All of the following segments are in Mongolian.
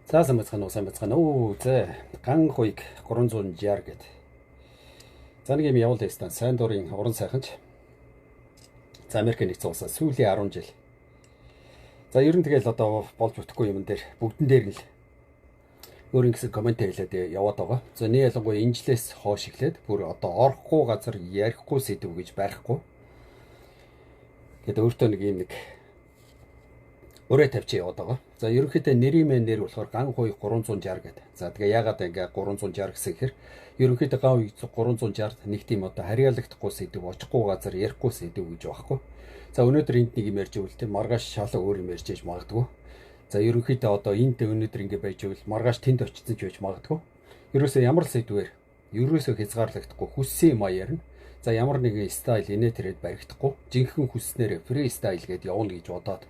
За сайн бацгаана уу. За ган хуйг 360 гэд. За нэг юм явуул ястан сайн дурын уран сайханч. За Америк нэгдсэн улсаас сүүлийн 10 жил. За ер нь тэгэл одоо болж бүтэхгүй юм дээр бүгдэн дээр нь л өөрийн гэсэн комент хэлээд яваад байгаа. За нэг ялангуяа энэ жилээс хойш эхлээд бүр одоо орохгүй газар ярихгүй сэдв гэж байхгүй. Гэт өөртөө нэг юм нэг өрөө тавьчих яваад байгаа. За ерөнхийдөө нэрийн нэр болохоор ган хуй 360 гэдэг. За тэгээ яагаад ингээ 360 гэсэн хэрэг ерөнхийдөө ган хуй 360 нэг тийм одоо харьяалагдахгүй сэдв, очихгүй газар ярихгүй сэдв гэж байхгүй. За өнөөдөр энд нэг юм ярьж өгөл тийм маргааш шалаа өөр юм ярьж ээж магадгүй. За ерөнхийдөө одоо энд өнөөдөр ингээ байж өгөл маргааш тэнд очсон ч байж магадгүй. Ерөөсөө ямар л сэдвээр ерөөсөө хязгаарлагдахгүй хүссэн юм ярина. За ямар нэгэн стайл инээ тэрэд баригдахгүй жинхэнэ хүснээр фри стайл гэдээ явна гэж бодоод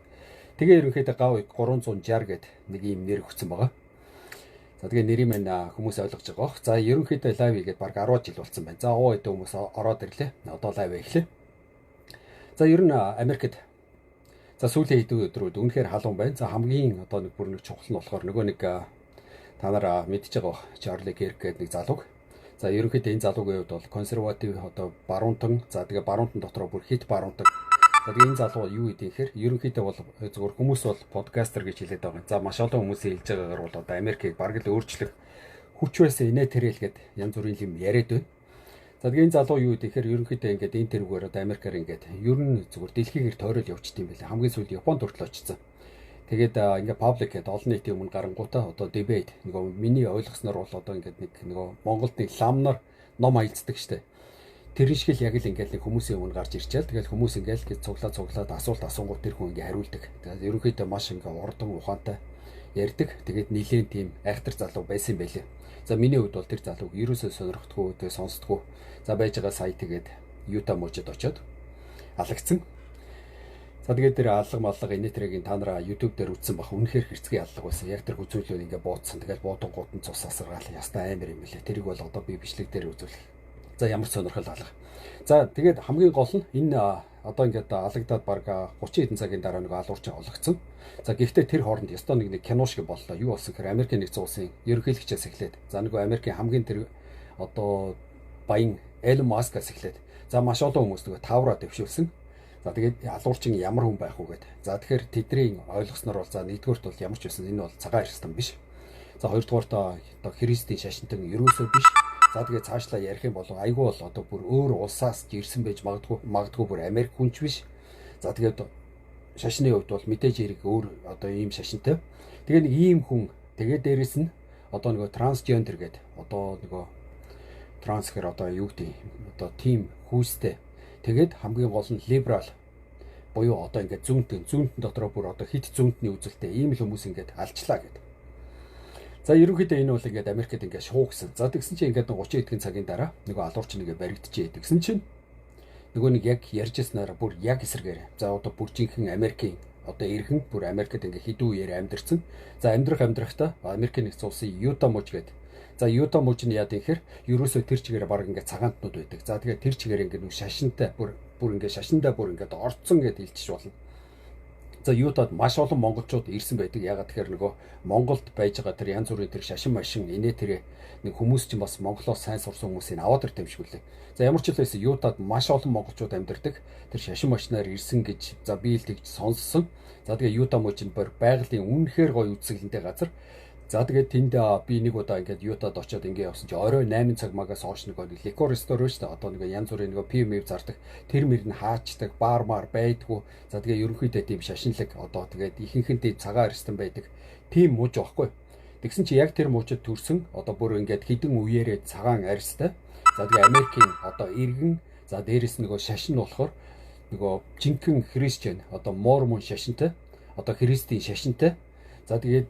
тэгээ ерөнхийдөө гав 360 гэд нэг юм нэр өгсөн байгаа. За тэгээ нэрийг мань хүмүүс ойлгож байгаа бох. За ерөнхийдөө лайв хийгээд баг 10 жил болсон байна. За оо хэдэн хүмүүс ороод ирлээ. Одоо лайв эхлэе. За ер нь Америкт за сүүлийн хэдэн өдрүүд үнэхээр халуун байна. За хамгийн одоо нэг бүр нэг чухал нь болохоор нөгөө нэг та нар мэдчихэж байгаа Чарли Кирк гэдэг нэг залууг. За ерөнхийдөө энэ залуугийн хувьд бол консерватив одоо баруунтан. За тэгээ баруунтан дотроо бүр хит баруунтан. За тэгээ энэ залуу юу гэдэг ихэр ерөнхийдөө бол зөвхөн хүмүүс бол подкастер гэж хэлээд байгаа. За маш олон хүмүүсийн хэлж байгаагаар бол одоо Америкийг бараг л өөрчлөх хүч байсан инээ тэрэлгээд янз бүрийн юм яриад байна. За тэгээ энэ залуу юу гэдэг ихэр ерөнхийдөө ингээд энэ тэрүүгээр одоо Америкаар ингээд ер нь зөвхөн дэлхийгээр тойрол явчихд юм байлаа. Хамгийн сүүлд Японд хүртэл очсон. Тэгээд ингээд паблик гэдэг олон нийтийн өмнө гарангуудаа одоо дебейт нөгөө миний ойлгосноор бол одоо ингээд нэг нөгөө Монголд нэг ламнаар ном аялцдаг штэ. Тэр шиг л яг л ингээд нэг хүмүүсийн өмнө гарч ирчээл. Тэгэл хүмүүс ингээд гэж цуглаад асуулт асуунгууд тэр хүн ингээд хариулдаг. Тэгээд ерөнхийдөө маш ингээд урдан ухаантай ярьдаг. Тэгээд нилийн тийм айхтар залуу байсан юм байлээ. За миний хувьд бол тэр залууг ерөөсөө сонирхдаггүй, тэгээд сонсдоггүй. За байж байгаа сая тэгээд Юта мужид очиод алгацсан. За тэгээд тэр алга маллага инээтрийн та нараа YouTube дээр үзсэн бах үнэхээр хэрцгий алга байсан. Яг тэр хүзүүлэл ингээд буудсан. Тэгээд буудангууд нь цус асаргаал ястаа амар юм билээ. Тэрийг бол одоо би бичлэг дээр үзүүлэх. За ямар сонирхол алга. За тэгээд хамгийн гол нь энэ одоо ингээд алагдаад баг 30 хэдэн цагийн дараа нэг алуурчин олгцсон. За гэхдээ тэр хооронд ёстой нэг кино шиг боллоо. Юу болсон гэхээр Америк нэгдсэн улсын ерөнхийлөгчөөс эхлээд за нөгөө Америкийн хамгийн тэр одоо баян Элон Маскаас эхлээд за маш олон хүмүүс нөгөө тавраа дэвшүүлсэн. За тэгээд алуурчин ямар хүн байх вэ гэдэг. За тэгэхээр тэдний ойлгосноор бол за нэгдүгээрт бол ямар ч байсан энэ бол цагаан арьстан биш. За хоёрдугаарт одоо христийн шашинтан ерөөсөө биш. За тэгээд цаашлаа ярих юм бол айгүй бол одоо бүр өөр улсаас ирсэн байж магадгүй бүр Америк хүнч биш. За тэгээд шашны хувьд бол мэдээж хэрэг өөр одоо ийм шашинтай. Тэгээд нэг ийм хүн тэгээд дээрэс нь одоо нөгөө трансгендер гэдэг одоо нөгөө транс гэхэр одоо юу гэдэг одоо тим хүүстэй. Тэгээд хамгийн гол нь либерал буюу одоо ингээд зүүнтэн дотроо бүр одоо хит зүүнтний үзэлтэй ийм л хүмүүс ингээд алчлаа гэдэг. За ерөнхийдөө энэ бол ингээд Америкт ингээд шуугсан. За тэгсэн чинь ингээд 30 хэдхэн цагийн дараа нөгөө алуурч нэгэ баригдчихээ. Тэгсэн чинь нөгөө нэг яг ярьжсанараа бүр яг эсрэгээр. За одоо бүр жинхэнэ Америкийн одоо иргэн бүр Америкт ингээд хэдэн үеэр амьдэрсэн. За амьдрахтаа Америкийн нэгдсэн улсын Юта муж гэдэг. За Юта муж нь яа гэхээр ерөөсөө тэр чигээр баг ингээд цагаантнууд байдаг. За тэгээд тэр чигээр ингээд нэг шашинтай бүр ингээд шашиндаа бүр ингээд орцсон гэдээ хэлчих болно. За Ютад маш олон монголчууд ирсэн байдаг. Ягаад тэгэхээр нөгөө Монголд байж байгаа тэр янз бүрийн тэр шашин машин инээ тэр нэг хүмүүс чинь бас Монголоос сайн сурсан хүмүүсийг аваад ир тамшгүлээ. За ямар ч хэлсэн Ютад маш олон монголчууд амьдардаг. Тэр шашин машинаар ирсэн гэж за би л тэгж сонссон. За тэгээ Юта мужи нь байгалийн үнэхээр гоё үзэсгэлэнтэй газар. За тэгээд тэнд би нэг удаа ингээд Ютад очиод ингээд явсан чи орой 8 цаг магаас хойш нэг ликор ресторан шүү дээ. Одоо нэг янз бүрийн нэг пив зардаг. Тэр мөр нь хаачдаг, баармаар байдгүй. За тэгээ ерөнхийдөө тийм шашинлаг одоо тэгээд ихэнхэнтэй цагаан арьстан байдаг. Тийм мууж байхгүй. Тэгсэн чи яг тэр муужид төрсөн одоо бүр ингээд хідэн үеэрээ цагаан арьстай. За тэгээ Америкийн одоо иргэн за дээрэс нөгөө шашин нь болохоор нөгөө жинхэнэ христиан одоо мормон шашинтай. Одоо христийн шашинтай. За тэгээд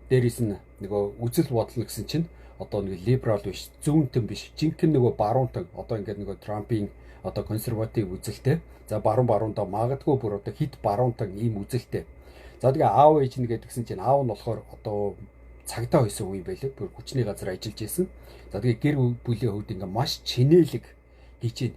дээрээс нь нөгөө үзэл бодол гэсэн чинь одоо нэг либерал биш, зүүнтэн биш, жинхэнэ нөгөө баруунтан одоо ингээд нөгөө Трампын одоо консерватив үзэлтэй. За баруундаа магадгүй бүр одоо хит баруунтан ийм үзэлтэй. За тэгээ аав ээж нь гэдгсэн чинь аав нь болохоор одоо цагдаа байсан үе байлээ. Бүр хүчний газар ажиллаж исэн. За тэгээ гэр бүлийн хувьд ингээд маш чинээлэг хийж байна.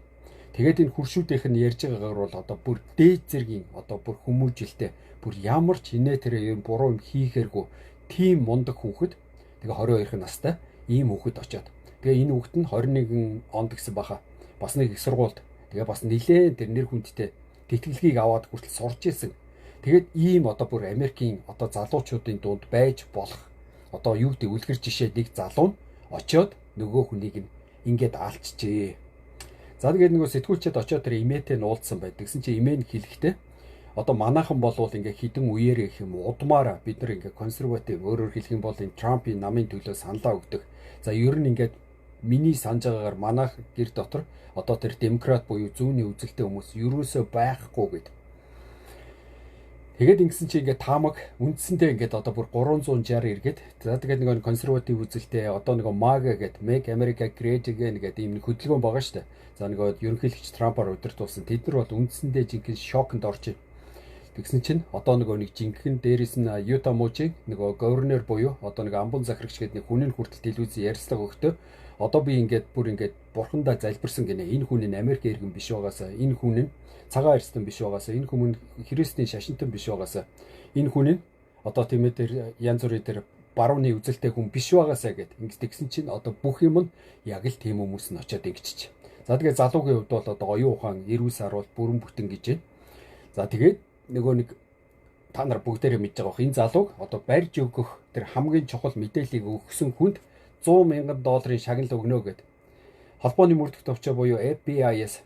Тэгээд энэ хуршүүдийнх нь ярьж байгаагаар бол одоо бүр дээд зэргийн одоо бүр хүмүүжилтэй бүр ямар ч инээ тэр юм буруу юм хийхэргүй тийм мундаг хүүхэд тэгээ 22 настай ийм хүүхэд очоод тэгээ энэ хүүхэд нь 21 онд гэсэн баха. Бас нэг их сургуульд тэгээ бас нилээн тэр нэр хүндтэй тэтгэлгийг аваад хүртэл сурж ирсэн. Тэгээд ийм одоо бүр Америкийн одоо залуучуудын дунд байж болох одоо юу гэдэг үлгэр жишээ нэг залуу нь очоод нөгөө хүнийг ингээд алчжээ. За тэгээд нөгөө сэтгүүлчэд очоод тэр имээтэй нуулдсан байд. Тэгсэн чинь имээ нь хэлэхдээ одоо манайхан болвол ингээ хідэн үеэр гэх юм удмаараа бид нар ингээ консерватив өөрөөр хэлэх юм бол энэ Трампын намын төлөө саналаа өгдөг. За ер нь ингээд миний санаж байгаагаар манайх гэр дотор одоо тэр демократ буюу зүүнний үзэлтэй хүмүүс ерөөсөө байхгүй гэд. Тэгээд ингэсэн чи ингээд таамаг үндсэндээ ингээд одоо бүр 360 эргээд за тэгээд нэг консерватив үзэлтэй одоо нэг MAGA гэд Make America Great Again гэдэг ийм хөдөлгөөн байгаа шүү дээ. За нэг ерөнхийлөгч Трампаар удирдуулсан тэд нар бол үндсэндээ жинхэнэ шоконд орж тэгсэн чинь одоо нэг жинхэнэ дээрээс нь Юта мужийн нөгөө governor буюу одоо нэг амбун захирагч гэдэг нэг хүн нь хүртэл телевизийн ярилцлага өгтөө одоо би ингээд бүр ингээд бурхандаа залбирсан гинэ энэ хүн нь Америк иргэн биш байгаасаа энэ хүн нь цагаан арьстан биш байгаасаа энэ хүн христийн шашинтан биш байгаасаа энэ хүн нь одоо тийм ээ тэр янз бүрийн тэр барууны үзэлтэй хүн биш байгаасаа гэд ингэж тэгсэн чинь одоо бүх юм нь яг л тийм хүмүүс нь очиод ингэчих. За тэгээ залуугийн хувьд бол одоо оюун ухаан эрүүл саруул бүрэн бүтэн гэж байна. За тэгээд нөгөө нэг та нар бүгдээрээ мэдж байгаа бох энэ залууг одоо барьж өгөх тэр хамгийн чухал мэдээллийг өгсөн хүнд $100,000 шагнал өгнө гэд холбооны мөрдөх товчоо буюу FBI-с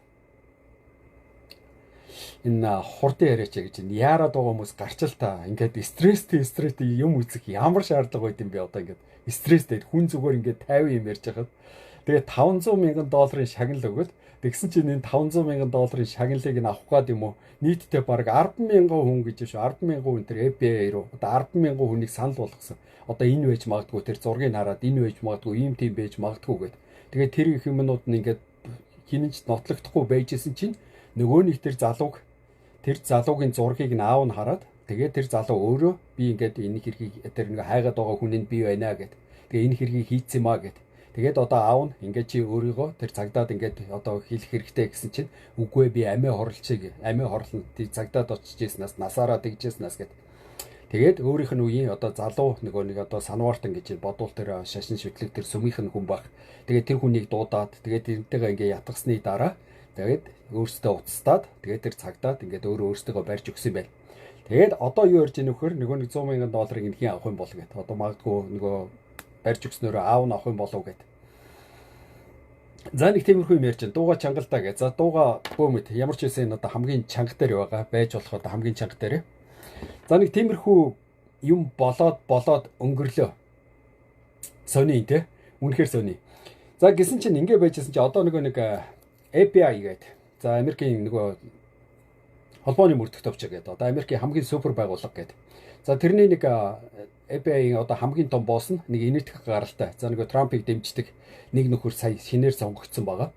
энэ хурдан яриач гэж яарад байгаа хүмүүс гарч л та ингээд стресстэй юм үзэх ямар шаардлага байд юм бэ одоо ингээд стресстэй хүн зүгээр ингээд 50 юм ярьж хахад тэгээ $500,000 шагнал өгöd тэгсэн чинь энэ $500,000 шагналыг нь авах гад юм уу нийтдээ баг 10,000 хүн гэж шүү 10,000 хүн тэр FBI руу одоо 10,000 хүнийг санал болгосон одоо энэ байж магадгүй тэр зургийг хараад энэ байж магадгүй ийм тийм байж магадгүй гэд тэгээ тэр их юмнууд нь ингээд хинэнч нотлогдохгүй байжсэн чинь нөгөө нэг тэр залуугийн зургийг нь аав нь хараад тэгээ тэр залуу өөрөө би ингээд энэ хэргийг тэр нэг хайгаад байгаа хүнийг би байна гэд тэгээ энэ хэргийг хийцэн маа гэд тэгээд одоо аав нь ингээд чи өөрийгөө тэр цагдаад ингээд одоо хэлэх хэрэгтэй гэсэн чинь үгүй би амиа хорлцгийг амиа хорлон тий цагдаад очиж ирснаас насаараа тэгжээснаас гэд тэгээд өөрийнх нь үеийн одоо залуу нөгөө нэг одоо санваартан гэж бодвол тэр шашин шүтлэг тэр сүмийнх нь хүн баг тэгээд тэр хүнийг дуудаад тэгээд тэрнтэйгээ ингээд ятгасны дараа тэгээд өөртөө уцтаад тэгээд тэр цагдаад ингээд өөртөө барьж өгсөн байл. Тэгээд одоо юу ярьж ийнө вөхөр нөгөө $100,000 ин хин авах юм бол гэд. Одоо магадгүй нөгөө барьж өгснөөрөө аав нь авах юм болов гэд. За нэг тиймэрхүү юм ярьж байна. Дууга чангалдаа гэж. За дууга бөөмөд ямар ч байсан одоо хамгийн чанга дээр байгаа байж болох одоо хамгийн чанга дээр. За нэг тиймэрхүү юм болоод өнгөрлөө. Сони те. Үнэхээр сони. За гисэн чинь ингэ байжсэн чи одоо нөгөө нэг FBI гэдэг. За Америкийн нөгөө холбооны мөрдөх товчоо гэдэг. Одоо Америкийн хамгийн супер байгууллага гэдэг. За тэрний нэг FBI-ийн одоо хамгийн том босс нь нэг инээдэх гаралтай. За нөгөө Трампыг дэмждэг нэг нөхөр сая шинээр сонгогдсон байгаа.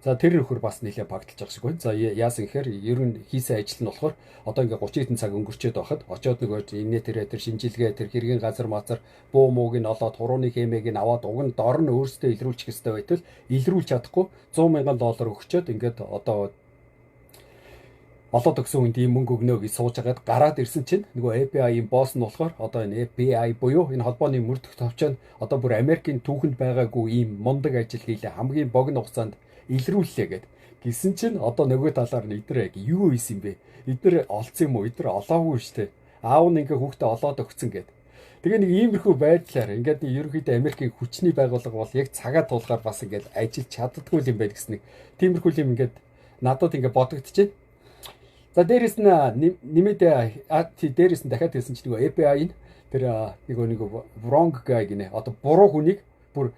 За тэр нөхөр бас нэлээд багталж байгаа шиг байна. За яасан гэхээр ер нь хийсэн ажил нь болохоор одоо ингээ 30 хэдэн цаг өнгөрчөөд байхад очоод нөгөө инээ тэр шинжилгээ тэр хэргийн газар мацар буу мууг нь олоод хурууны хэмээг нь аваад уг нь дор нь өөрсдөө илрүүлчих хэрэгтэй байтал илрүүлж чадахгүй $100,000 өгчөөд ингээд одоо олоод өгсөн хүнд ийм мөнгө өгнө гэж сууж агаад гараад ирсэн чинь нөгөө FBI-ийн босс нь болохоор одоо энэ FBI буюу энэ холбооны мөрдөх товчоо нь одоо бүр Америкийн түүхэнд байгаагүй ийм мундаг ажил хийлээ хамгийн богино хугацаанд илрүүллээ гэд. Гисэн чинь одоо нөгөө талаар нь эдгээр яг юу хийсэн юм бэ? Эдгээр олцсон юм уу? Эдгээр олоогүй штэ. Аав нь ингээ хүүхдээ олоод өгцөн гэд. Тэгээ нэг иймэрхүү байдлаар ингээд ерөнхийдөө Америкийн хүчний байгууллага бол яг цагаа туулахаар бас ингээд ажиллаж чаддаггүй юм байл гэсэн нэг тиймэрхүү юм ингээд надад ингээд бодогдчихэв. За дээрэс нь нэмээд дээрэс нь дахиад хэлсэн чинь нөгөө FBI-ийн тэр нэг wrong guy гинэ. Одоо буруу хүнийг бүр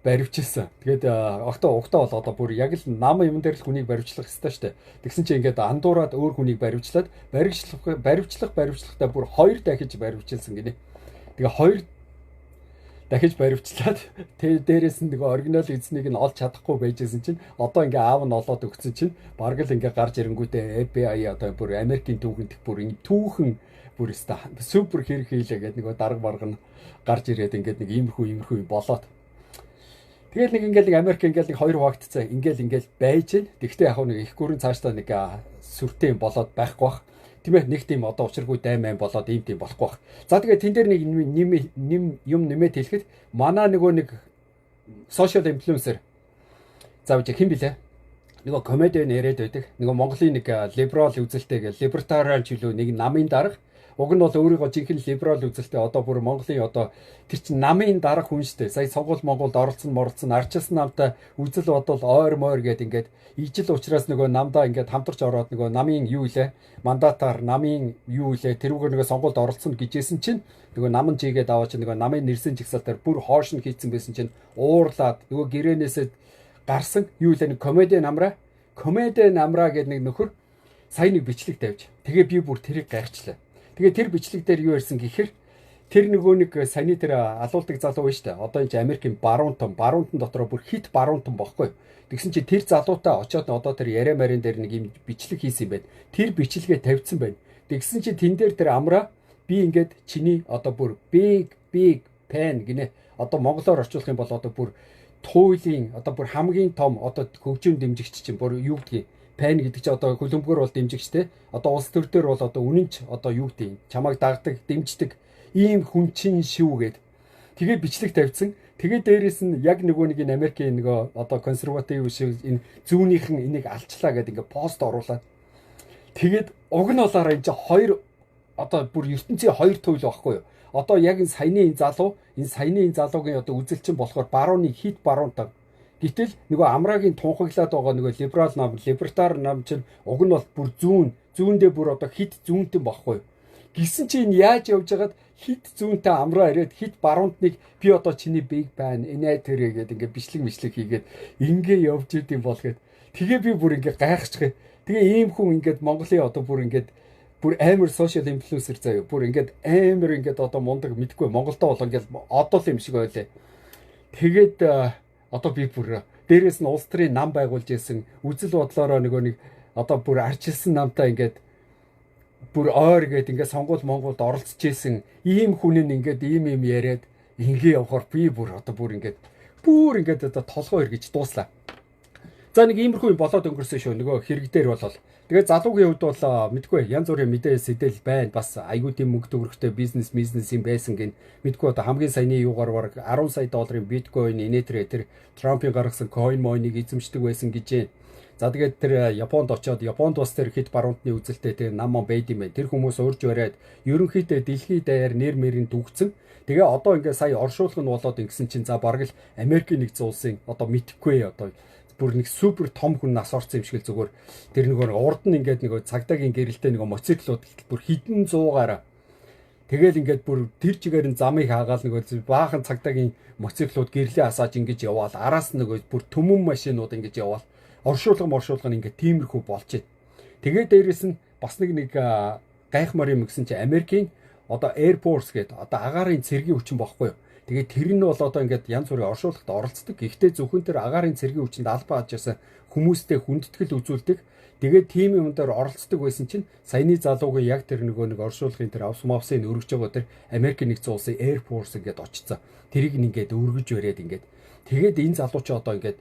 баривчилсан. Тэгээд октоо бол одоо бүр яг л нам юм дээр л хүнийг баривчлах хэрэгтэй шүү дээ. Тэгсэн чинь ингээд андуураад өөр хүнийг баривчлаад баривчлахтаа бүр 2 дахиж баривчилсан гинэ. Тэгээ 2 дахиж баривчлаад дээрээс нь нөгөө оригинал эзнийг нь олж чадахгүй байжсэн чинь одоо ингээ аав нь олоод өгсөн чинь бараг л ингээ гарч ирэнгүүтээ FBI одоо бүр Америкийн түүхэнд бүр ингээ түүхэн бүр супер хэрэг хийлээ гэдэг нөгөө дарга барга нь гарч ирээд ингээд нэг иймэрхүү болоод тэгэл нэг ингээл Америк ингээл нэг 2 хуваагдцаа ингээл байж гэн. Тэгвэл яг нэг их гүрэн цаашдаа нэг сүртэй юм болоод байхгүй бах. Тийм ээ, нэг тийм одоо учиргүй дайман болоод ийм тийм болохгүй байх. За тэгээд тэн дээр нэг юм нэмээд хэлэхэд манай нөгөө нэг social influencer заавч хэн блэ? Нөгөө комедиан яриад байдаг. Нөгөө Монголын нэг либерал үзэлтэй гэх либертариан ч үлээ нэг намын дарга. Уг нь бол өөрийгөө жинхэнэ либерал үзэлтэй одоо бүр Монголын одоо тэр чин намын дарга хүн штэ. Сая сонгуул Монголд оролцсон арчилсан намтай үзэл бодол ойр мойр гэд ингээд ижил учраас нөгөө намдаа ингээд хамтарч ороод нөгөө намын юу илээ мандатаар намын юу илээ тэрүүгээр нөгөө сонгуульд оролцсон гэжсэн чинь нөгөө наман жигээд аваач нөгөө намын нэрсэн жигсаалтаар бүр хоошин хийцэн байсан чинь уурлаад нөгөө гэрээнээсээ гарсан юу илээ нэг комедиан намраа гэдэг нэг нөхөр сая нэг бичлэг тавьж тэгээ би бүр тэрийг гайхчлаа. Тэгээ тэр бичлэг дээр юу ярьсан гэхээр тэр нөгөө нэг саяны тэр алуулдаг залуу байж та. Одоо энэ Америкийн баруунтан дотроо бүр хит баруунтан бохгүй. Тэгсэн чи тэр залуутай очоод одоо тэр яриа марийн дээр нэг юм бичлэг хийсэн юм байна. Тэр бичлэгээ тавьсан байна. Тэгсэн чи тэн дээр тэр амраа би ингээд чиний одоо бүр big fan гинэ. Одоо монголоор орчуулах юм бол одоо бүр туйлын одоо бүр хамгийн том одоо хөгжим дэмжигч чинь бүр юу гэдгийг пан гэдэг чи одоо хөлбөмбөр бол дэмжигчтэй. Одоо улс төр дээр бол одоо үнэнч одоо юу гэдэг чамайг дагдаг, дэмждэг ийм хүн чин шүүгээд тэгээ бичлэг тавьсан. Тэгээ дээрэс нь яг нөгөө нэг энэ Америкийн нөгөө одоо консерватив шиг энэ зүүнийхэн энийг алчлаа гэдэг ингээ пост оруулаад тэгээд уг нь болоороо энэ чи хоёр одоо бүр ертөнцийн хоёр туйл байхгүй юу? Одоо яг энэ саяны залуугийн одоо үзэлчин болохоор барууны хит баруунтан. Гэтэл нөгөө амраагийн тунхаглаад байгаа нөгөө либерал нам, либертар нам чинь уг нь бол бүр зүүндээ бүр одоо хит зүүнтэн багхгүй. Гисэн чинь яаж явж хагаад хит зүүнтэй амраа ирээд хит баруунтныг би одоо чиний big fan энэ тэрэ гэдэг ингээ бичлэг хийгээд ингээ явж идэм бол гэд. Тэгээ би бүр ингээ гайхчихъя. Тэгээ ийм хүн ингээд Монголын одоо бүр ингээд бүр амар social influencer заяа. Бүр ингээд амар ингээд одоо мундаг мэдгүй Монголдоо бол ингээд одоо л юм шиг байлаа. Тэгээд одоо би бүр дээрээс нь улс төрийн нам байгуулж исэн үзэл бодлороо нөгөө нэг одоо бүр арчилсан намтай ингээд бүр ойр гээд ингээд сонгуул Монголд оролцож исэн ийм хүнэн ингээд ийм яриад ингээ явахаар би бүр одоо бүр ингээд одоо толгой эргэж дууслаа. За нэг иймэрхүү юм болоод өнгөрсөн шүү. Нөгөө хэрэг дээр болол. Тэгээ залуугийн хувьд бол мэдгүй янз бүрийн мэдээ сэтэл байна. Бас аюу тийм мөнгө төгрөгтэй бизнес юм байсан гин. Мэдгүй одоо хамгийн саяны юугаар бараг 10 сая долларын биткойн инээтрээ тэр Трампын гаргасан coin moin-ыг эзэмшдэг байсан гэж. За тэгээд тэр Японд очоод Японд бас тэр хит баруунтны үзэлтэй тэр нам байд юм байна. Тэр хүмүүс урьж бариад ерөнхийдөө дэлхийн даяар нэр мэрийн дүгцэн. Тэгээ одоо ингээд сая оршуулга нь болоод ингэсэн чинь за бараг л Америкийн нэгдсэн улсын одоо мэдхгүй одоо бүр нэг супер том хүн нас орсон юм шиг л зүгээр тэр нөгөө урд нь ингээд нөгөө цагдаагийн гэрэлтэй нөгөө моциклууд бүр хідэн зуугаараа тэгэл ингээд бүр тэр чигээр нь замыг хаагаал нөгөө баахан цагдаагийн моциклууд гэрлээ асааж ингэж яваал араас нь нөгөө бүр төмөн машинууд ингэж яваал оршуулга нь ингээд тиймэрхүү болж байна. Тэгээ дээрэс нь бас нэг гайхмаар юм гэсэн чинь Америкийн одоо Air Force гэдэг одоо агаарын цэргийн хүчин бохгүй юу? Тэгээд тэр нь бол одоо ингээд янз бүрийн оршуулгад оролцдог. Гэхдээ зөвхөн тэр агаарын цэргийн хүчинд албаа хажаасан хүмүүстэй хүндэтгэл үзүүлдэг. Тэгээд тим юм дээр оролцдог байсан чинь саяны залуугийн яг тэр нэг оршуулгын тэр авсмавсын өргөж байгаа тэр Америкийн нэгдсэн улсын Air Force ингээд очсон. Тэрийг ингээд өргөж өрөөд ингээд тэгээд энэ залуу ч одоо ингээд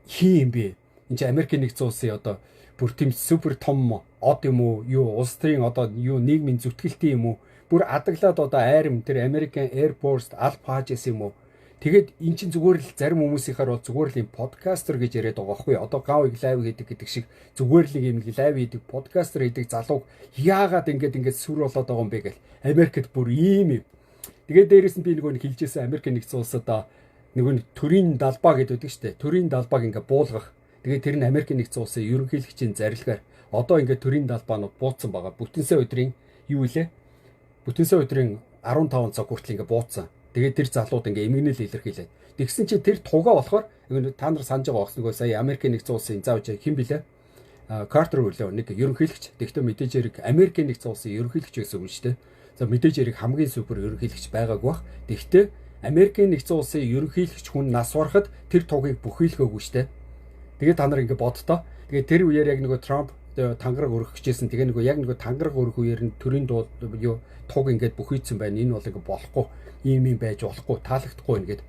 хин юм бэ? Энд чинь Америкийн нэгдсэн улсын одоо бүр тийм супер том од юм уу? Юу улс төрийн одоо юу нийгмийн зүтгэлтийн юм уу? Бүр адаглаад одоо айрам тэр American Air Force алба хааж исэн юм уу? Тэгэд эн чинь зүгээр л зарим хүмүүсийнхаар бол зүгээр л юм подкастер гэж яриад байгаа байхгүй. Одоо гавыг лайв гэдэг шиг зүгээр л юм лайв хийдэг подкастер хийдэг залууг яагаад ингээд сүр болоод байгаа юм бэ гэл. Америкт бүр ийм юм. Тэгээд дээрэс нь би нэг хэлжсэн Америк нэгдсэн улсад нэг төрийн далбаа гэдэг үү штэ. Төрийн далбааг ингээд буулгах. Тэгээд тэр нь Америк нэгдсэн улсын ерөнхийлөгчийн зарилгаар одоо ингээд төрийн далбаанууд бууцсан байгаа. Бүтэнсэ өдрийн юу илээ? Бүтэнсэ өдрийн 15 цаг хүртэл ингээ бууцсан. Тэгээд тэр залууд ингээ эмгэнэл илэрхийлээд. Тэгсэн чи тэр тугаа болохоор та нар санаж байгаа бас нөгөө сая Америкийн нэгдсэн улсын заавч хэн блэ? Картер үлээ нэг ерөнхийлөгч. Тэгтээ мэдээж хэрэг Америкийн нэгдсэн улсын ерөнхийлөгч гэсэн үг шүү дээ. За мэдээж хэрэг хамгийн супер ерөнхийлөгч байгаагүй бах. Тэгтээ Америкийн нэгдсэн улсын ерөнхийлөгч хүн нас барахад тэр тугийг бүхийлгөөгүй шүү дээ. Тэгээд та нар ингээ бодтоо. Тэгээд тэр үеэр яг нөгөө Трамп тангараг өргөх гэжсэн. Тэгээ яг тангараг өргөх үеэр нь төрийн туг ингээд бүхийдсэн байна. Энэ бол ингээ болохгүй. Ийм байж болохгүй. Таалагдахгүй байна гэд.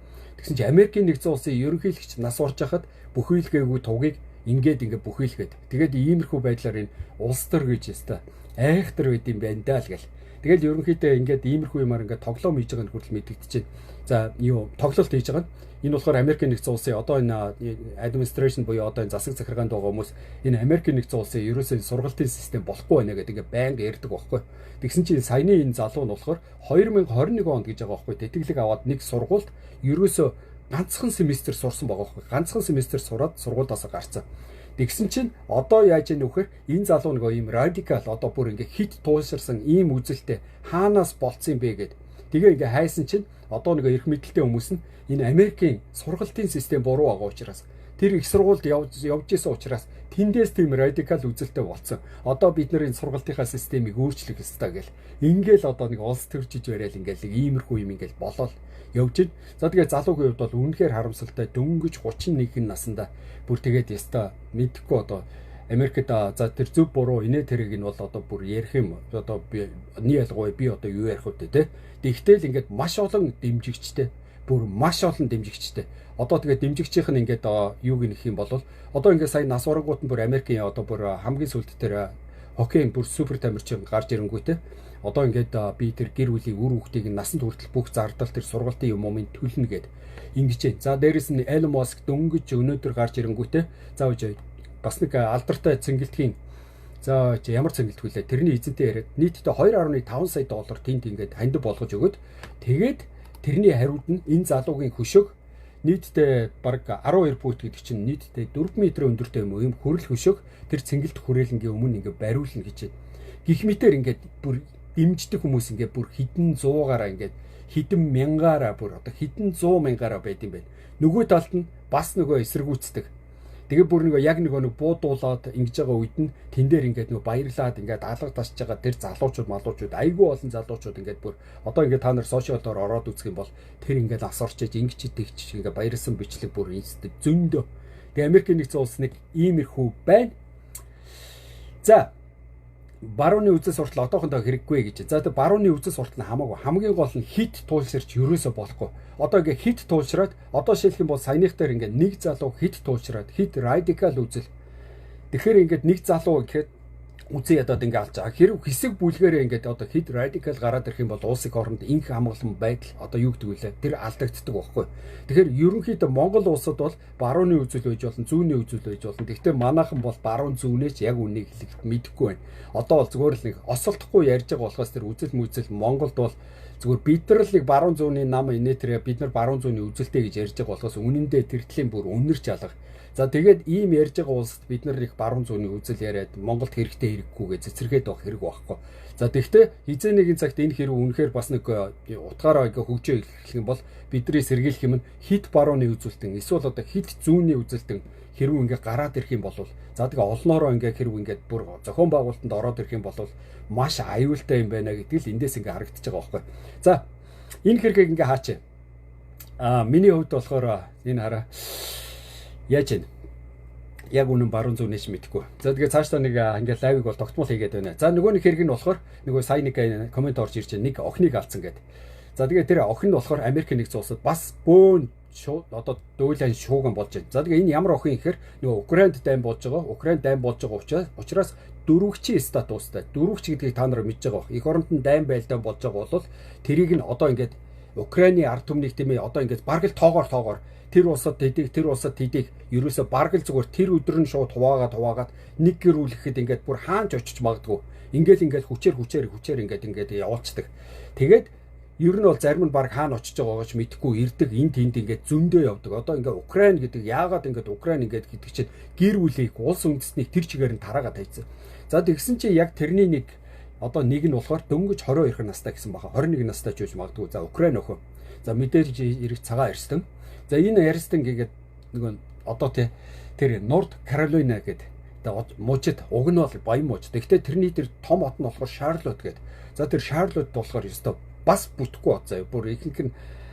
Тэгсэн чи Америкийн нэгдсэн улсын ерөнхийлөгч нас орж хахад бүхийлгээгүй тугийг ингээд бүхийлгээд. Тэгээд иймэрхүү байдлаар энэ улс төр гэж өстой айхтар байд юм байна даа л гэл. Тэгэл ерөнхийдөө ингээд иймэрхүү юмар ингээд тоглоом хийж байгаа нь хүртэл мэдэгдэж байна. За юу тоглолт хийж байгаа нь энэ болохоор Америк нэгдсэн улсын одоо энэ administration буюу одоо энэ засаг захиргаанд байгаа хүмүүс энэ Америк нэгдсэн улсын ерөөсөө сургалтын систем болохгүй байна гэдэг ингээд байнга ярьдаг байхгүй. Тэгсэн чинь саяны энэ залуу нь болохоор 2021 онд гэж байгаа байхгүй. Тэтгэлэг аваад нэг сургуульд ерөөсөө ганцхан семестр сурсан байгаа байхгүй. Ганцхан семестр сураад сургуулиудаас гарцсан. Тэгсэн чинь одоо яаж яах вэ? Энэ залуу нөгөө ийм радикал одоо бүр ингээ хит тууширсан ийм үзэлтэй хаанаас болцсон бэ гэд. Тэгээ ингээ хайсан чинь одоо нөгөө эрх мэдэлтэй хүмүүс нь энэ Америкийн сургалтын систем буруу байгаа учраас тэр их сургуульд явж исэн учраас тэндээс тийм радикал үзэлтэй болцсон. Одоо бид нар энэ сургалтынхаа системийг өөрчлөх ёстой гэл. Ингээл одоо нэг улс төржиж барайл ингээл иймэрхүү юм ингээл болоод явж байна. За тэгээ залуугийн хувьд бол үнэхээр харамсалтай дөнгөж 31 наснда бүр тэгээд яста мэдхгүй одоо Америкт за тэр зөв буруу инээ тэрийг нь бол одоо бүр ярих юм одоо би ялгуй би одоо юу ярих вэ те. Тэгтэл ингээд маш олон дэмжигчтэй бүр маш олон дэмжигчтэй. Одоо тэгээд дэмжигчийнх нь ингээд юуг нэх юм бол одоо ингээд сая нас урангууд нь бүр Америкийн одоо бүр хамгийн сүлд тэр хоккейн бүр супер тамирчин гарч ирэнгүүтэй. Одоо ингээд би тэр гэр бүлийн үр хүүхдийг насанд хүртэл бүх зардал тэр сургалтын юм момент төлнө гэд ингэж. За дээрэс нь Elon Musk дөнгөж өнөөдөр гарч ирэнгүүтэй. За үгүй бас нэг алдартай цэнгэлтгийн за ямар цэнгэлт хүлээ тэрний эзэнтэй яриад нийтдээ 2.5 сая доллар тэнд ингээд ханд болгож өгöd. Тэгээд тэрний хариуд нь энэ залуугийн хөшөг нийтдээ бараг 12 фут гэдэг чинь нийтдээ 4 м өндөртэй юм уу юм хөрөл хөшөг тэр цэнгэлт хүрээлэнгийн өмнө ингээд бариулна гэж. Гэх мэтэр ингээд бүр дэмждэг хүмүүс ингээд бүр хэдэн зуугаараа ингээд хэдэн мянгаараа бүр одоо хэдэн 100 мянгаараа байд юм байна. Нөгөө талд нь бас нөгөө эсэргүүцдэг. Тэгээ бүр нөгөө яг нэг буудуулаад ингэж байгаа үед нь тэн дээр ингээд нөгөө баярлаад ингээд алга тасж байгаа тэр залуучууд малуучууд айгүй олон залуучууд ингээд бүр одоо ингээд та нар сошиалоор ороод үзэх юм бол тэр ингээд асуурчиж ингэж тэгч ингээд баярлсан бичлэг бүр инстэ зөндөө. Тэгээ Америк нэгдсэн улс нэг иймэрхүү байна. За барууны үзэл суртал одоохондоо хэрэггүй гэж. За барууны үзэл суртал нь хамаагүй. Хамгийн гол нь хит туулширч ерөөсө болохгүй. Одоо ингээ хит туулшраад одоо шилэх юм бол саяныхтаар ингээ нэг залуу хит туулшраад хит радикал үзэл. Тэгэхээр ингээ нэг залуу гэхэд үзэн ядаад ингээ алж байгаа. Хэрэг хэсэг бүлгээрээ ингээ одоо хит радикал гараад ирэх юм бол улсын хооронд инх хамгаалсан байдал одоо юу гэдэг вүлээ. Тэр алдагддаг байхгүй. Тэгэхээр ерөнхийдөө Монгол улсад бол барууны үзэл байж болно, зүүнний үзэл байж болно. Гэхдээ манайхан бол баруун зүүнээс яг үнийг хэлэхэд мэдэхгүй байна. Одоо бол зүгээр л нэг осолдохгүй ярьж байгаа болохоос тэр үзэл мүзэл Монголд бол зүгээр бид нар л нэг баруун зүүнний нам инээтрээ бид нар баруун зүүнний үзэлтэй гэж ярьж байгаа болохоос үнэндээ тэр төлийн бүр үнэрч алга. За тэгээд ийм ярьж байгаа улсад бид нар их баруун зүүнний үзэл яриад Монголд хэрэгтэй хэрэггүйгээ цэцэргээд байх хэрэг байхгүй. За тэгвэл хизээ нэгэн цагт энэ хэрэг үнэхээр бас нэг утгаараа ингээ хөгжөө эхлэх юм бол бидний сэргийлэх юм нь хит барууны үзэлтэн эсвэл одоо хит зүүнний үзэлтэн хэрэг ингээ гараад ирэх юм бол за тэгээ олноороо ингээ хэрэг ингээ бүр зохион байгуулалтанд ороод ирэх юм бол маш аюултай юм байна гэдгийг л эндээс ингээ харагдаж байгаа байхгүй. За энэ хэрэгийг ингээ хаачаа. Миний хувьд болохоор энэ хараа яаж юм яг үнэн баруун зүүнээс мэдгүй. За тэгээ цаашдаа нэг ингээ лайвыг бол тогтмол хийгээд байна. За нөгөө нэг хэрэг нь болохоор нөгөө сая нэг комент орж ирж байна. Нэг охиныг алдсан гэдэг. За тэгээ тэр охин нь болохоор Америк нэгдсэн улсад бас бөөн одоо дөөлөн шууган болж байна. За тэгээ энэ ямар охин ихээр нөгөө Украинд дайм болж байгаа. Украинд дайм болж байгаа учраас дөрвөгчийн статустай. Дөрвөгч гэдгийг та нар мэдж байгаа. Эх оронд нь дайм байлдаа болж байгаа бол тэрийг нь одоо ингээд Украины ард түмнийг тийм ээ одоо ингээд бараг л тоогоор тэр улсад тэдийг ерөөсө бараг л зүгээр тэр өдөр нь шууд хуваагаад нэг гэрүүлэхэд ингээд бүр хаанч очиж магадгүй. Ингээд хүчээр ингээд явуулцдаг. Тэгээд ер нь бол зарим нь баг хаана очиж байгаагаа ч мэдэхгүй ирдэг энэ тэнд ингээд зөндөө явдаг. Одоо ингээд Украин гэдэг яагаад ингээд Украин ингээд гэдэг чинь гэр бүлийг улс үндэстнийг тэр чигээр нь тараагаад хайцсан. За тэгсэн чинь яг тэрний нэг одоо нэг нь болохоор дөнгөж 22 настай гэсэн баха. 21 настай ч үж магадгүй. За Украин охин. За мэдээж ирэх цагаан Эрстэн. За энэ Эрстэн гэдэг нөгөө одоо тэр Норд Каролина гэдэг мужид уг нь бол баян муж. Гэхдээ тэрний тэр том хот нь болохоор Шарлотт гэдэг. За тэр Шарлотт болохоор ёстой бас бүтэхгүй бод заяа. Бүр ихэнх нь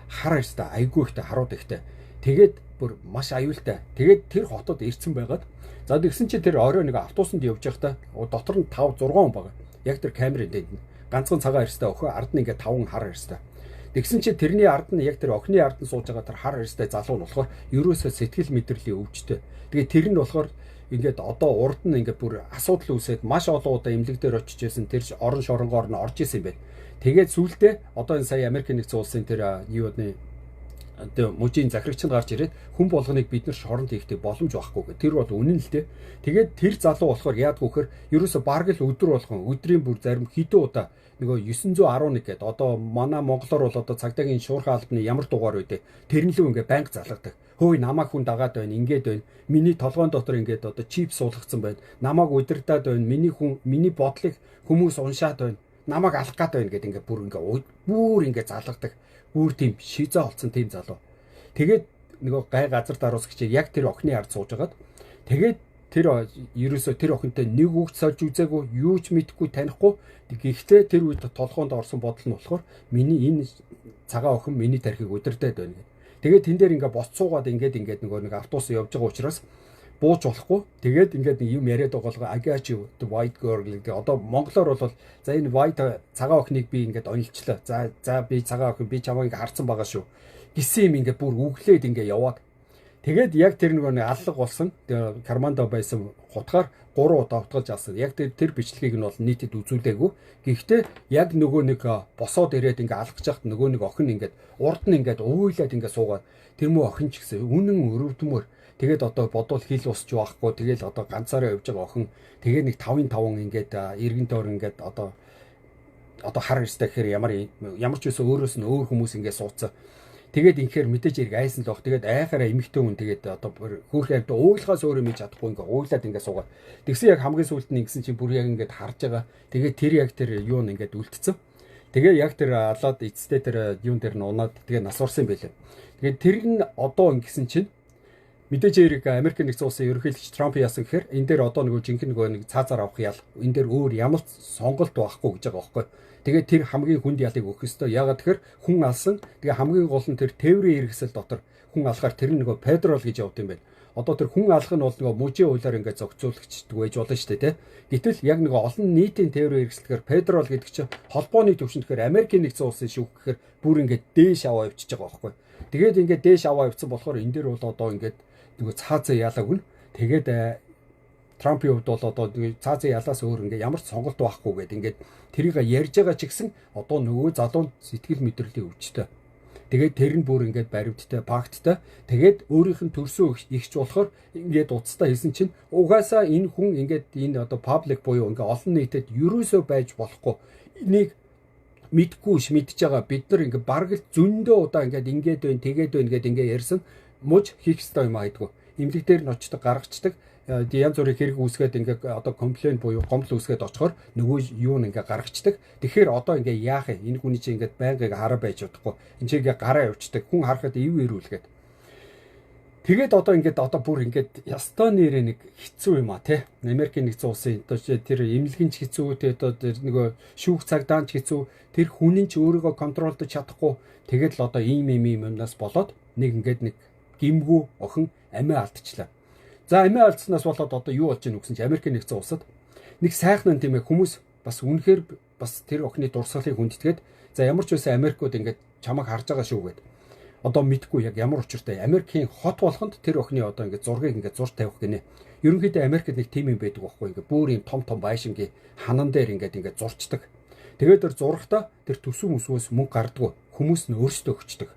хар ёстой, айгүй ихтэй харууд ихтэй. Тэгээд бүр маш аюултай. Тэгээд тэр хотод ирсэн байгаад за тэгсэн чинь тэр орой нэг автобусанд явж байхдаа дотор нь 5 6 хүн байгаа. Яг тэр камерын дэнд нь ганцхан цагаан эрстэй охин ард нь ингээ 5 хар эрстэй. Тэгсэн чинь тэрний ард нь яг тэр охины ард нь сууж байгаа тэр хар эрстэй залуу нь болохоор ерөөсөө сэтгэл мэдрэлийн өвчтэй. Тэгээ тэр нь болохоор ингээд одоо урд нь ингээд бүр асуудал үүсээд маш олон удаа эмнэлэг дээр очиж байсан тэр орон шоронгоор нь орж исэн юм байна. Тэгээд сүүлдээ одоо энэ сая Америк нэгдсэн улсын тэр юуны одоо мужийн захирагч нь гарч ирээд хүн болгоныг бид нар шоронд хийхдээ боломж байхгүй гэх. Тэр бол үнэн л дээ. Тэгээд тэр залуу болохоор яадгүй хэр ерөөсө бараг л өдөр болгон өдрийн бүр зарим хэдэн удаа нөгөө 911 гэдэг одоо манай монголоор бол одоо цагдаагийн шуурхай албаны ямар дугаар үдэ тэрнлүү ингээ банк залгадаг. Хөөе намайг хүн дагаад байна ингээд байна. Миний толгойн дотор ингээд одоо чип суулгацсан байна. Намайг удирдаад байна. Миний бодлыг хүмүүс уншаад байна. Намайг алах гад байна гэдэг ингээ бүр ингээ залгадаг. Бүр тийм шиза олцсон тийм залуу. Тэгээд нөгөө гай газар даруусгч яг тэр охины ард сууж агаад тэгээд тэр ерөөсө тэр охинтой нэг үг сольж үзээгүй, юу ч мэдэхгүй танихгүй. Гэхдээ тэр үед толгоонд орсон бодол нь болохоор миний энэ цагаан охин миний тархийг удирдаад байна гэх. Тэгээд тэн дээр ингээ боцсуугаад ингээд нөгөө нэг автобус явж байгаа учраас бууж болохгүй. Тэгээд ингээд нэг юм яриад байгаа I got you the white girl гэдэг. Одоо монголоор бол за энэ white цагаан охиныг би ингээд онилчлаа. За би цагаан охин би чамайг харсан байгаа шүү. Гисэн юм ингээд бүр үглээд ингээд яваад. Тэгээд яг тэр нэг аллаг болсон. Кармандо байсан хутгаар 3 удаа утгалж авсан. Яг тэр бичлэгийг нь бол нийтэд үзүүлээгүй. Гэхдээ яг нөгөө нэг босоод ирээд ингээд алгаж яхад нөгөө нэг охин ингээд урд нь ингээд уйлаад ингээд суугаад тэр мөө охин ч гэсэн үнэн өрөвдмөр. Тэгээд одоо бодвол хил усч байхгүй. Тэгээд одоо ганцаараа явж байгаа охин. Тэгээд нэг 5-5 ингээд эргэн тойр ингээд одоо хар өстэй гэхээр ямар ч үсэн өөрөөс нь өөр хүмүүс ингээд суудсан. Тэгээд инхээр мэдээж хэрэг айсан л баг. Тэгээд айхаараа эмэгтэй хүн тэгээд одоо хөөх явд уйлахаас өөр юм хийж чадахгүй ингээ уйлаад ингээ суугаад. Тэгсэн яг хамгийн сүүлд нь ингэсэн чинь бүр яг ингээд харж байгаа. Тэгээд тэр яг тэр юу нь ингээд үлдсэн. Тэгээ яг тэр алаад эцтэй тэр юун дээр нь унаад тэгээд насварсан юм байлээ. Тэгээд тэр нь одоо ингэсэн чинь мэдээж хэрэг Америк нэгдсэн улсын ерөнхийлөгч Трамп яасан гэхээр энэ дээр одоо нөгөө жинхэнэ нөгөө нэг цаазаар авах ял энэ дээр өөр ямар сонголт байхгүй гэж байгаа байхгүй. Тэгээд тэр хамгийн хүнд ялыг өгөх ёстой. Яагаад тэгэхээр хүн алсан. Тэгээ хамгийн гол нь тэр тээврийн хэрэгсэл дотор хүн алахаар тэр нөгөө петрол гэж явд юм байна. Одоо тэр хүн алах нь бол нөгөө мужийн хуулиар ингээд зохицуулагчдаг байж болно шүү дээ, тэ. Гэтэл яг нөгөө олон нийтийн тээврийн хэрэгслэхээр петрол гэдэг чинь холбооны төвшөнд гэхээр Америк нэгдсэн улсын шүүх гэхээр бүр ингээд дээш аваа явчихж байгаа байхгүй. Тэгээд ингээд дээш аваа явцсан болохоор энэ дээр бол одоо ингээд нөгөө цаазаа яалааг нь тэгээд Трампын хувьд бол одоо цаазын ялаас өөр ингээ ямар ч сонголт байхгүй гэдэг ингээд тэрийг ярьж байгаа ч гэсэн одоо нөгөө залуунд сэтгэл мэдрэлийн өвчтэй. Тэгээд тэр нь бүр ингээд баримттай, факттай. Тэгээд өөрийнх нь төрсөн ихч болохоор ингээд уцтай хэлсэн чинь угаасаа энэ хүн ингээд энэ одоо паблик буюу ингээ олон нийтэд ерөөсөө байж болохгүй. Энийг мэдгүй мэдж байгаа бид нар ингээ бараг л зөндөө удаа ингээд тэгээд байна гэдэг ингээ ярьсан муж хийх ёстой юм айдгүй. Имлэг дээр нь очдог гаргацдаг янз бүрийн хэрэг үүсгээд ингээ одоо комплейн буюу гомдол үүсгээд очихоор нөгөө юу нэг ингээ гаргацдаг. Тэгэхээр одоо ингээ яах вэ? Энэ хүний чинь ингээ байнгыг хараа байж чадахгүй. Энд чинь ингээ гараа явцдаг. Хүн харахад ив ирүүлгээд. Тэгээд одоо ингээ одоо бүр ингээ ястаа нэрээ нэг хэцүү юм а тий. Америкийн нэгдсэн улсын одоо тэр эмнэлгийн ч хэцүү тий одоо тэр нөгөө шүүх цагдаа ч хэцүү. Тэр хүний ч өөрийгөө контролдож чадахгүй. Тэгээд л одоо ийм юмнаас болоод нэг ингээ нэг гимгүү охин амиа алдчихлаа. За амиа алдснаас болоод одоо юу болж ийн гэсэн чи Америкийн нэгдсэн улсад нэг сайхан тийм ээ хүмүүс бас үнэхээр бас тэр охины дурсгалыг хүндэтгээд за ямар ч байсан Америкууд ингээд чамайг харж байгаа шүү гэд. Одоо мэдгүй яг ямар учиртай Америкийн хот болохонд тэр охины одоо ингээд зургийг ингээд зурж тавих гинэ. Ерөнхийдөө Америкт нэг тим юм байдаг байхгүй ингээд бүр юм том байшингийн ханан дээр ингээд зурчдаг. Тэгээд тэр зурхтаа тэр төсөв мөсвөөс мөнгө гардггүй хүмүүс нь өөрсдөө өгчдөг.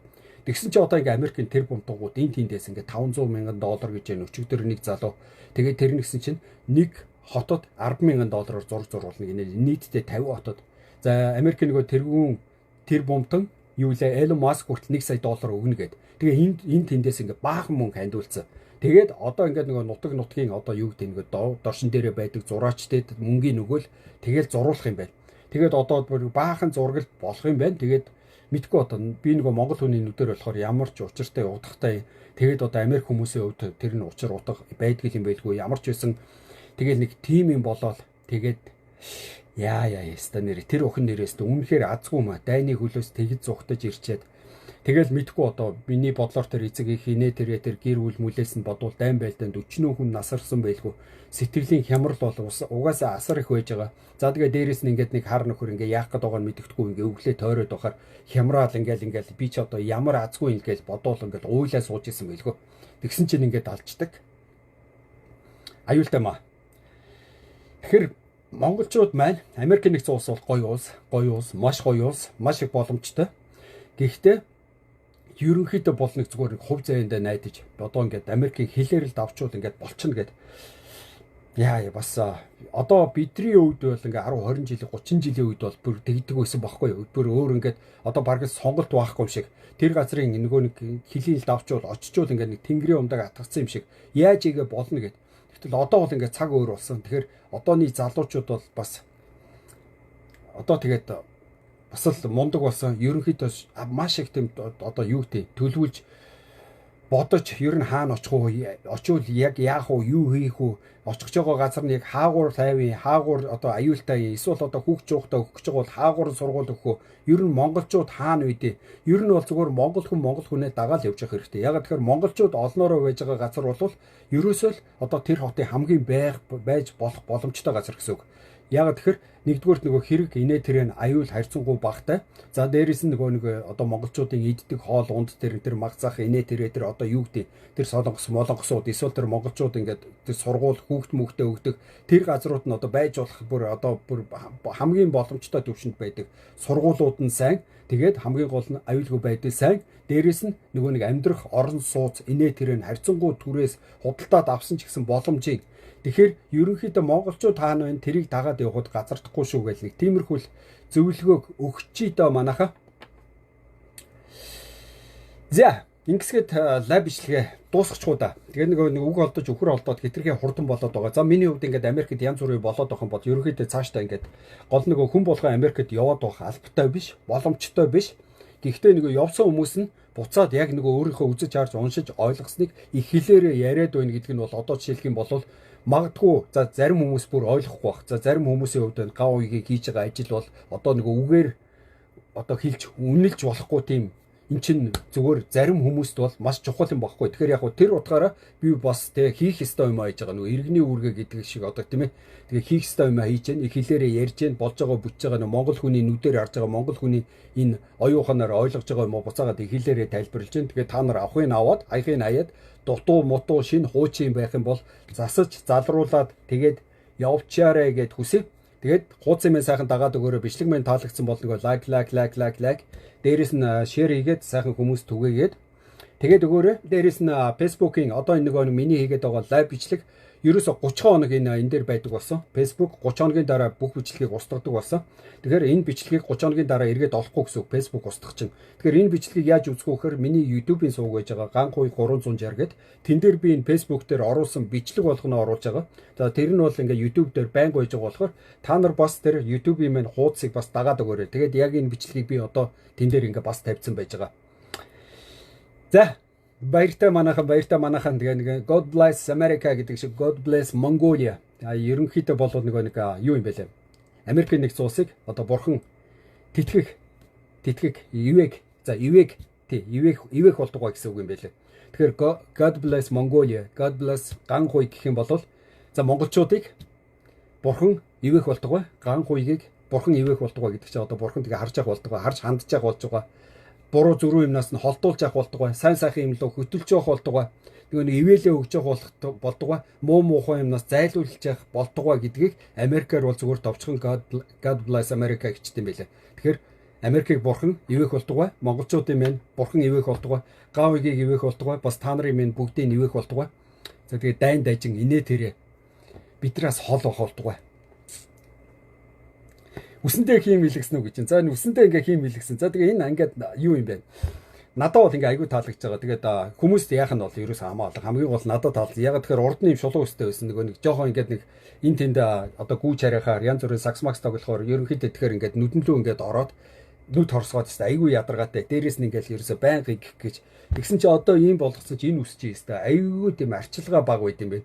Тэгсэн чи одоо ингээ Америкийн тэр бумтгууд энэ тэндээс ингээ $500,000 гэж яа өчигдөр нэг залуу. Тэгээд тэр нэгсэн чинь нэг хотод $10,000 зураг зурвуулна гинэ. Нийтдээ 50 хотод. За Америк нөгөө тэр бумтан юу лээ Elon Musk хүртэл $1 сая өгнө гэд. Тэгээ энэ тэндээс ингээ баахан мөнгө хандуулсан. Тэгээд одоо ингээ нөгөө нутгийн одоо юу гэдэг нэг доршин дээрээ байдаг зураачдад мөнгөний нөгөөл тэгэл зурулах юм байна. Тэгээд одоо баахан зураг болох юм байна. Тэгээд мэдгүй одоо би нөгөө монгол хүний нүдээр болохоор ямар ч учиртай удахтай тэгээд одоо Америк хүмүүсийн хувьд тэр нь учир утга байдгийг юм байлгүй ямар ч байсан тэгэл нэг тим юм болоод тэгээд яа яста нэр тэр охин нэрээс үнэхээр азгүй ма дайны хөлөөс тэгж зүхтаж ирчээд тэгэл мэдгүй одоо миний бодлоор тэр эцэг их хинэ тэр гэр бүл мүлээс нь бодвол дайн байлдаанд 40 хүн насарсан байлгүй сэтгэлийн хямрал бол угаасаа асар их байж байгаа. За тэгээ дээрээс нь ингээд нэг хар нөхөр ингээ яах гээд байгааг нь мэддэхгүй ингээ өглөө тойроод байхаар хямраал ингээл би ч одоо ямар азгүй ингээл бодвол ингээд уйлаа сууж исэн байлгүй. Тэгсэн чинь ингээд алждаг. Аюултай маа. Тэгэхээр монголчууд маань Америкийн нэгдсэн улс бол гоё улс, маш гоё улс, маш их боломжтой. Гэхдээ ерөнхийдөө бол нэг зүгээр нэг хувь заяандаа найдаж одоо ингээд Америкийн хэлээр л давчвал ингээд болчихно гэд. Яа бас одоо бидний үед бол ингээ 10 20 жилийн 30 жилийн үед бол бүр тэгдэг байсан байхгүй юу. Бүр өөр ингээд одоо баг сонголт байхгүй юм шиг тэр газрын нөгөө нэг хэлийг давчвал очичвал ингээ нэг тэнгэрийн умдаг атгацсан юм шиг яаж игээ болно гэд. Гэтэл одоо бол ингээ цаг өөр болсон. Тэгэхээр одооний залуучууд бол бас одоо тэгээд бас л мундаг болсон. Ерөнхийдөө маш их тийм одоо юу гэдэг төлөвлөж бодож ер нь хаана очих уу, очивол яг яах уу, юу хийх үү, очих байгаа газар нь яг хаагуур тайвын, хаагуур одоо аюултай, эсвэл одоо хүүхд жоохтой өгөх гэж байгаа бол хаагуур сургууль өгөх үү, ер нь монголчууд хаана үдээ. Ер нь бол зүгээр монгол хүнээ дагаал явж явах хэрэгтэй. Яг тэгэхээр монголчууд олноороо байж байгаа газар бол ерөөсөө л одоо тэр хотын хамгийн байж болох боломжтой газар гэсэн үг. Яг тэгэхээр нэгдүгürt нөгөө хэрэг инээ тэрэн аюул харьцангуй багтай. За дээрээс нь нөгөө одоо монголчуудын иддэг хоол унд тэр маг зах инээ тэр одоо юу гэдэг тэр солонгосууд эсвэл тэр монголчууд ингээд тэр сургууль хүүхд мөхтөө өгдөг тэр газрууд нь одоо байж болох бүр хамгийн боломжтой төвшөнд байдаг сургуулиуд нь сайн. Тэгээд хамгийн гол нь аюулгүй байдал сайн. Дээрээс нь нөгөө нэг амьдрах орон сууц инээ тэрэн харьцангуй түрээс худалдаад авсан ч гэсэн боломжийг. Тэгэхээр ерөнхийдөө монголчууд хаана вэ? Тэрийг дагаад явахд газардахгүй шүү гэл нэг тиймэрхүү зөвлөгөөг өгч чи доо манайха. За, ингэсгээд лаб бичлэгээ дуусгачихуу да. Тэгээд нэг үг олдож өхөр олдоод хитрхээ хурдан болоод байгаа. За миний хувьд ингээд Америкт янз бүрийн болоод байгаа юм бол ерөнхийдөө цаашдаа ингээд гол нэг хүн болгоо Америкт яваад байх албатай биш, боломжтой биш. Гэхдээ нэг явсан хүмүүс нь буцаад яг нэг өөрийнхөө үзэж харж уншиж ойлгосныг их хэлээрээ яриад байна гэдг нь бол одоо жишээлх юм бол магадгүй за зарим хүмүүс бүр ойлгохгүй бах. За зарим хүмүүсийн хувьд гав үеийг хийж байгаа ажил бол одоо нэг үгээр одоо хэлж үнэлж болохгүй тийм эн чин зүгээр зарим хүмүүст бол маш чухал юм багхгүй. Тэгэхээр яг тэр утгаараа би бас тэг хийх ёстой юм хийж байгаа нөгөө иргэний үүргээ гэдэг шиг одоо тийм ээ. Тэгээ хийх ёстой юм хийж гэн их хэлээрээ ярьж гэн болж байгаа бүтэж байгаа нөгөө монгол хүний нүдээр харж байгаа монгол хүний энэ оюуханаар ойлгож байгаа юм уу буцаагаад их хэлээрээ тайлбарлаж гэн. Тэгээ та нар авахыг аваад хаяхыг аяад дутуу мутуу шинэ хуучин байх юм бол засаж залруулад тэгээд явчаарэ гэд хүсэв. Тэгээд хуудас юм сайхан дагаад өгөөрэй бичлэг минь таалагдсан бол нөгөө лайк дээрээс нь шеэр хийгээд сайхан хүмүүс түгээгээд тэгээд өгөөрэй. Дээрээс нь Facebook-ийн одоо энэ нөгөө миний хийгээд байгаа лайв бичлэг ерөөсө 30 хоног энэ дээр байдаг болсон. Facebook 30 хоногийн дараа бүх бичлэгийг устгадаг болсон. Тэгэхээр энэ бичлэгийг 30 хоногийн дараа эргээд олохгүй гэсэн үг. Facebook устгах чинь. Тэгэхээр энэ бичлэгийг яаж үзэх вэ гэхээр миний YouTube-ийн сувг байж байгаа ганхуй 360 гээд тэн дээр би энэ Facebook дээр оруулсан бичлэг болгоно оруулж байгаа. За тэр нь бол ингээ YouTube дээр байнга байж байгаа болохоор та нар бас тэр YouTube-ийн мань хуудсыг бас дагаад өгөөрэй. Тэгээд яг энэ бичлэгийг би одоо тэн дээр ингээ бас тавьсан байж байгаа. За баяртай манайхан тэгээ нэг God bless America гэдэг шиг God bless Mongolia. Ерөнхийдөө бол нэг юу юм бэ лээ. Америкийн нэгдсэн улсыг одоо бурхан тэтгэх ивэг болдгоо гэсэн үг юм байлээ. Тэгэхээр God bless Mongolia, God bless Ганхуй гэх юм бол за монголчуудыг бурхан ивэх болдгоо, Ганхуйгийг бурхан ивэх болдгоо гэдэг чинь одоо бурхан тэгээ харж явах болдгоо, харж хандж явах болж байгаа. Буруу зүрх юмнаас нь холдуулж явах болдгоо, сайн сайхан юм лөө хөтөлж явах болдгоо. Тэгээ нэг ивэлээ өгж явах болдгоо, муу муухай юмнаас зайлуулж явах болдгоо гэдгийг Америкаар бол зүгээр товчхон God bless America гэжтэй юм байлээ. Тэгэхээр Америкийг бурхан ивэх болдгоо, монголчуудын мэн бурхан ивэх болдгоо, Гаавыгийг ивэх болдгоо, бас та нарын мэн бүгдийг ивэх болдгоо. За тэгээ дайн дайжин инээ тэрэ бидраас хол бах болдгоо. Үсэндээ хийм хэлгсэн үү гэж. За энэ үсэндээ ингээ хийм хэлгсэн. За тэгээ энэ ангиад юу юм бэ? Надад бол ингээ айгүй таалагдж байгаа. Тэгээд хүмүүст яах нь бол ерөөсөө хамаагүй. Хамгийн гол надад таалж. Яг тэгэхээр урд нь юм шулуун өстэй байсан. Нөгөө нэг жоохон ингээ нэг энэ тэнд одоо гүүж харихаар янз бүрийн сакс макс тоглохоор ерөнхийдөө тэгэхээр ингээ нүдэн рүү ингээ ороод нүд хорсгоод тест айгүй ядаргаатай. Дээрээс нь ингээл ерөөсөө байнга гих гэж. Тэгсэн чи одоо ийм болгоцсон чи энэ үсч ийстэй. Айгүй тийм арчилгаа баг байд юм бэ.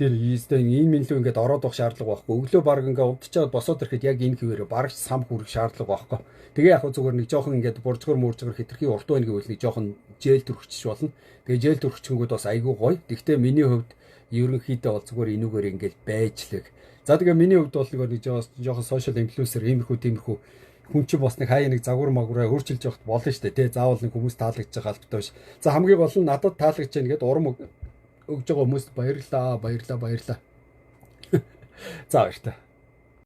Тэр ийстэй ийм минлүү ингээд ороод авах шаардлага байхгүй. Өглөө баг ингээд унтчаад босоод ирэхэд яг энэ хിവэрэ бараг сам хүрэх шаардлага байхгүй. Тэгээ яг зүгээр нэг жоохон ингээд буржгар мууржгар хитрхи урт байна гэвэл нэг жоохон жээл төрөгчч болно. Тэгээ жээл төрөгчөнгүүд бас айгүй гоё. Тэгвэл миний хувьд ерөнхийдөө бол зүгээр энүүгээр ингээд байжлаг. За тэгээ миний хувьд бол нэг жоохон сошиал инфлюенсер иймэрхүү хүн чинь бас нэг хаяа нэг загвар магвараа өөрчилж явахд болно шүү дээ. Тэ заавал нэг хүмүүс таалагдж байгаа албатай биш. За хамгийн гол нь надад таалагдж байна гэдэг өгж байгаа хүмүүст баярлалаа. За баярлалаа.